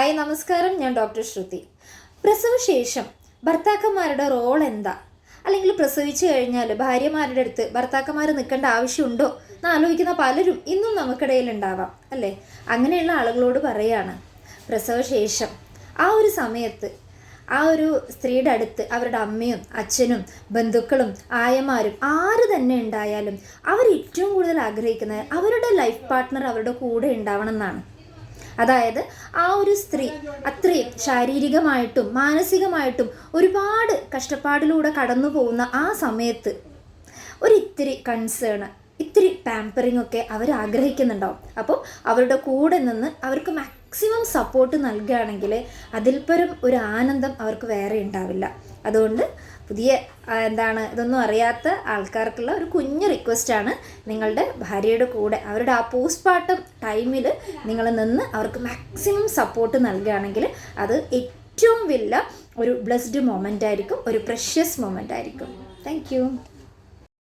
Hi നമസ്കാരം, ഞാൻ doctor ശ്രുതി. പ്രസവശേഷം ഭർത്താക്കന്മാരുടെ റോൾ എന്താ? അല്ലെങ്കിൽ പ്രസവിച്ചു കഴിഞ്ഞാൽ ഭാര്യമാരുടെ അടുത്ത് ഭർത്താക്കന്മാർ നിൽക്കേണ്ട ആവശ്യമുണ്ടോ എന്ന് ആലോചിക്കുന്ന പലരും ഇന്നും നമുക്കിടയിൽ ഉണ്ടാവാം അല്ലേ? അങ്ങനെയുള്ള ആളുകളോട് പറയാണ്, പ്രസവശേഷം ആ ഒരു സമയത്ത് ആ ഒരു സ്ത്രീയുടെ അടുത്ത് അവരുടെ അമ്മയും അച്ഛനും ബന്ധുക്കളും ആയമാരും ആര് തന്നെ ഉണ്ടായാലും അവർ ഏറ്റവും കൂടുതൽ ആഗ്രഹിക്കുന്നത് അവരുടെ ലൈഫ് പാർട്ട്ണർ അവരുടെ കൂടെ ഉണ്ടാവണം എന്നാണ്. അതായത് ആ ഒരു സ്ത്രീ അത്രയും ശാരീരികമായിട്ടും മാനസികമായിട്ടും ഒരുപാട് കഷ്ടപ്പാടിലൂടെ കടന്നു പോകുന്ന ആ സമയത്ത് ഒരിത്തിരി കൺസേൺ, ഇത്തിരി പാമ്പറിങ് ഒക്കെ അവർ ആഗ്രഹിക്കുന്നുണ്ടാവും. അപ്പോൾ അവരുടെ കൂടെ നിന്ന് അവർക്ക് മാക്സിമം സപ്പോർട്ട് നൽകുകയാണെങ്കിൽ അതിൽപ്പരം ഒരു ആനന്ദം അവർക്ക് വേറെ ഉണ്ടാവില്ല. അതുകൊണ്ട് പുതിയ ഇതൊന്നും അറിയാത്ത ആൾക്കാർക്കുള്ള ഒരു കുഞ്ഞു റിക്വസ്റ്റാണ്, നിങ്ങളുടെ ഭാര്യയുടെ കൂടെ അവരുടെ ആ പോസ്റ്റ്മോർട്ടം ടൈമിൽ നിങ്ങൾ നിന്ന് അവർക്ക് മാക്സിമം സപ്പോർട്ട് നൽകുകയാണെങ്കിൽ അത് ഏറ്റവും വലിയ ഒരു ബ്ലെസ്ഡ് മൊമെൻ്റ് ആയിരിക്കും, ഒരു പ്രഷ്യസ് മൊമെൻ്റ് ആയിരിക്കും. Thank you.